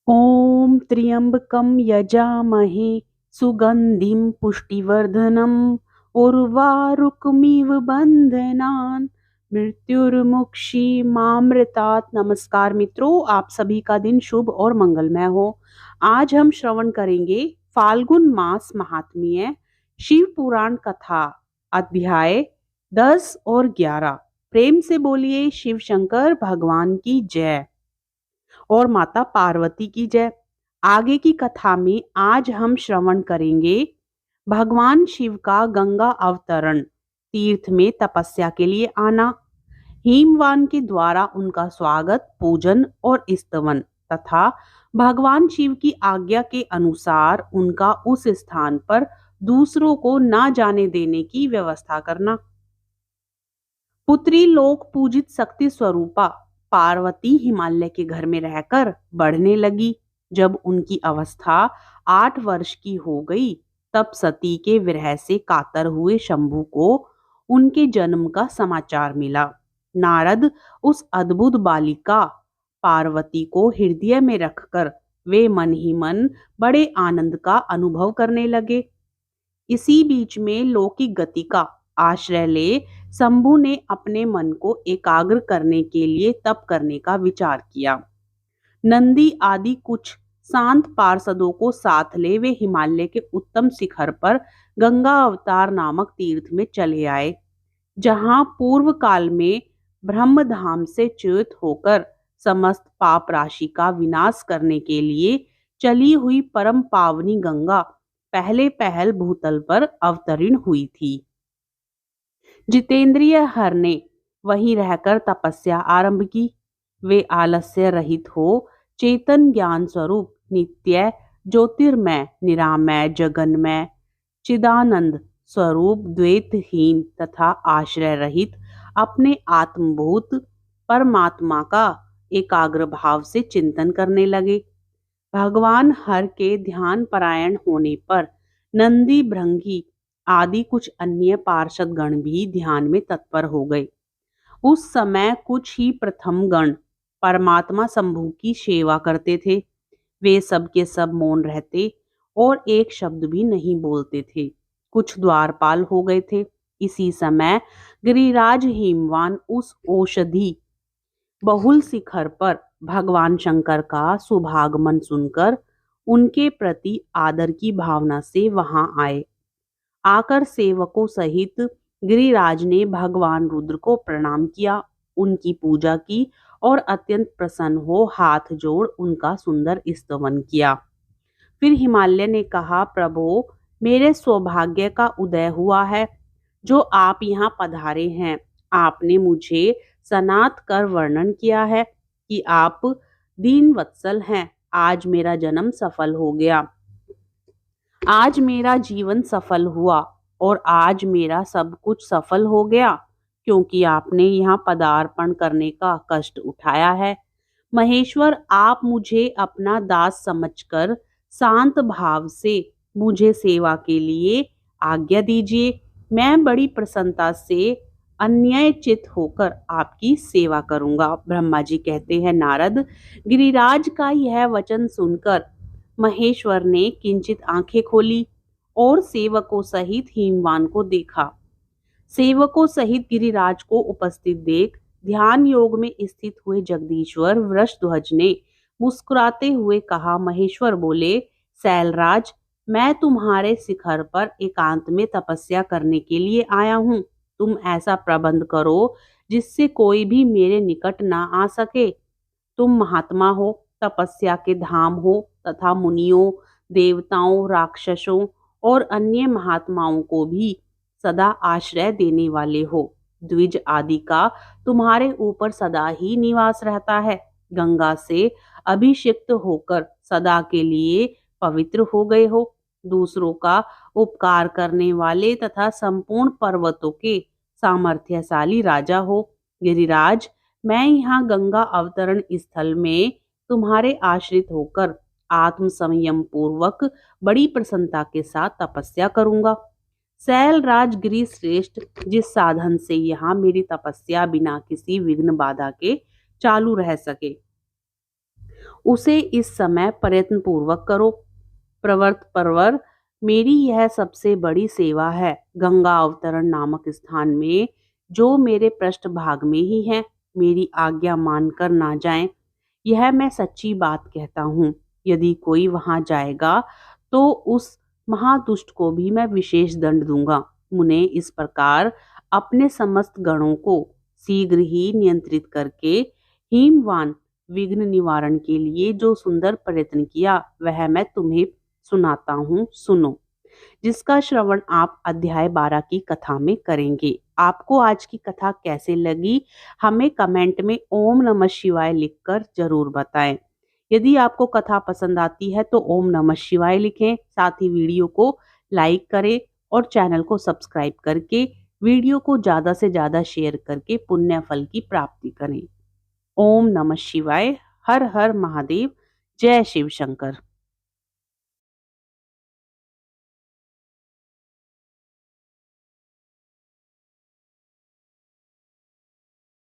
ॐ त्र्यम्बकं यजामहे सुगन्धिं पुष्टिवर्धनम् उर्वारुकमिव बन्धनान् मृत्युर्मुक्षीमामृतात्। नमस्कार मित्रों, आप सभी का दिन शुभ और मंगलमय हो। आज हम श्रवण करेंगे फाल्गुन मास महात्म्य शिव पुराण कथा अध्याय 10 और 11। प्रेम से बोलिए शिव शंकर भगवान की जय और माता पार्वती की जय। आगे की कथा में आज हम श्रवण करेंगे भगवान शिव का गंगा अवतरण, तीर्थ में तपस्या के लिए आना, हिमवान के द्वारा उनका स्वागत, पूजन और स्तवन तथा भगवान शिव की आज्ञा के अनुसार उनका उस स्थान पर दूसरों को ना जाने देने की व्यवस्था करना। पुत्री लोक पूजित शक्ति स्वरूपा पार्वती हिमालय के घर में रहकर बढ़ने लगी। जब उनकी अवस्था 8 वर्ष की हो गई, तब सती के विरह से कातर हुए शंभु को उनके जन्म का समाचार मिला। नारद उस अद्भुत बालिका पार्वती को हृदय में रखकर वे मन ही मन बड़े आनंद का अनुभव करने लगे। इसी बीच में लौकिक गति का आश्रय ले शंभु ने अपने मन को एकाग्र करने के लिए तप करने का विचार किया। नंदी आदि कुछ शांत पार्षदों को साथ ले वे हिमालय के उत्तम शिखर पर गंगा अवतार नामक तीर्थ में चले आए, जहां पूर्व काल में ब्रह्मधाम से च्युत होकर समस्त पाप राशि का विनाश करने के लिए चली हुई परम पावनी गंगा पहले पहल भूतल पर अवतरीण हुई थी। जितेंद्रिय हर ने वहीं रहकर तपस्या आरंभ की। वे आलस्य रहित हो चेतन ज्ञान स्वरूप नित्य ज्योतिर्मय निरामय जगन्मय चिदानंद स्वरूप द्वैतहीन तथा आश्रय रहित अपने आत्मभूत परमात्मा का एकाग्र भाव से चिंतन करने लगे। भगवान हर के ध्यान परायण होने पर नंदी भृंगी आदि कुछ अन्य पार्षद गण भी ध्यान में तत्पर हो गए। उस समय कुछ ही प्रथम गण परमात्मा शंभु की सेवा करते थे। वे सब के सब मौन रहते और एक शब्द भी नहीं बोलते थे। कुछ द्वारपाल हो गए थे। इसी समय गिरिराज हिमवान उस औषधि बहुल शिखर पर भगवान शंकर का शुभागमन सुनकर उनके प्रति आदर की भावना से वहां आए। आकर सेवकों सहित गिरिराज ने भगवान रुद्र को प्रणाम किया, उनकी पूजा की और अत्यंत प्रसन्न हो हाथ जोड़ उनका सुंदर स्तवन किया। फिर हिमालय ने कहा, प्रभु, मेरे सौभाग्य का उदय हुआ है जो आप यहाँ पधारे हैं। आपने मुझे सनात कर वर्णन किया है कि आप दीन वत्सल हैं। आज मेरा जन्म सफल हो गया, आज मेरा जीवन सफल हुआ और आज मेरा सब कुछ सफल हो गया, क्योंकि आपने यहाँ पदार्पण करने का कष्ट उठाया है। महेश्वर, आप मुझे अपना दास समझकर शांत भाव से मुझे सेवा के लिए आज्ञा दीजिए। मैं बड़ी प्रसन्नता से अन्यायचित होकर आपकी सेवा करूंगा। ब्रह्मा जी कहते हैं, नारद, गिरिराज का यह वचन सुनकर महेश्वर ने किंचित आंखें खोली और सेवकों सहित हिमवान को देखा। सेवकों सहित गिरिराज को उपस्थित देख ध्यान योग में स्थित हुए जगदीश्वर वृषध्वज ने मुस्कुराते हुए कहा। महेश्वर बोले, शैलराज, मैं तुम्हारे शिखर पर एकांत में तपस्या करने के लिए आया हूँ। तुम ऐसा प्रबंध करो जिससे कोई भी मेरे निकट ना आ सके। तुम महात्मा हो, तपस्या के धाम हो तथा मुनियों, देवताओं, राक्षसों और अन्य महात्माओं को भी सदा आश्रय देने वाले हो। द्विज आदि का तुम्हारे ऊपर सदा ही निवास रहता है। गंगा से अभिषिक्त होकर सदा के लिए पवित्र हो गए हो। दूसरों का उपकार करने वाले तथा संपूर्ण पर्वतों के सामर्थ्यशाली राजा हो। गिरिराज, मैं यहाँ गंगा अवतरण स्थल में तुम्हारे आश्रित होकर आत्म संयम पूर्वक बड़ी प्रसन्नता के साथ तपस्या करूंगा। शैलराज गिरि श्रेष्ठ, जिस साधन से यहाँ मेरी तपस्या बिना किसी विघ्न बाधा के चालू रह सके, उसे इस समय प्रयत्न पूर्वक करो। प्रवर्त परवर, मेरी यह सबसे बड़ी सेवा है। गंगा अवतरण नामक स्थान में, जो मेरे पृष्ठ भाग में ही है, मेरी आज्ञा मानकर ना जाएं। यह मैं सच्ची बात कहता हूँ। यदि कोई वहां जाएगा तो उस महादुष्ट को भी मैं विशेष दंड दूंगा। मुने इस प्रकार अपने समस्त गणों को शीघ्र ही नियंत्रित करके हिमवान विघ्न निवारण के लिए जो सुंदर प्रयत्न किया, वह मैं तुम्हें सुनाता हूँ, सुनो। जिसका श्रवण आप अध्याय 12 की कथा में करेंगे। आपको आज की कथा कैसे लगी, हमें कमेंट में ओम नमः शिवाय लिखकर जरूर बताएं। यदि आपको कथा पसंद आती है तो ओम नमः शिवाय लिखें, साथ ही वीडियो को लाइक करें और चैनल को सब्सक्राइब करके वीडियो को ज़्यादा से ज़्यादा शेयर करके पुण्य फल की प्राप्ति करें। ओम नमः शिवाय। हर हर महादेव। जय शिव शंकर।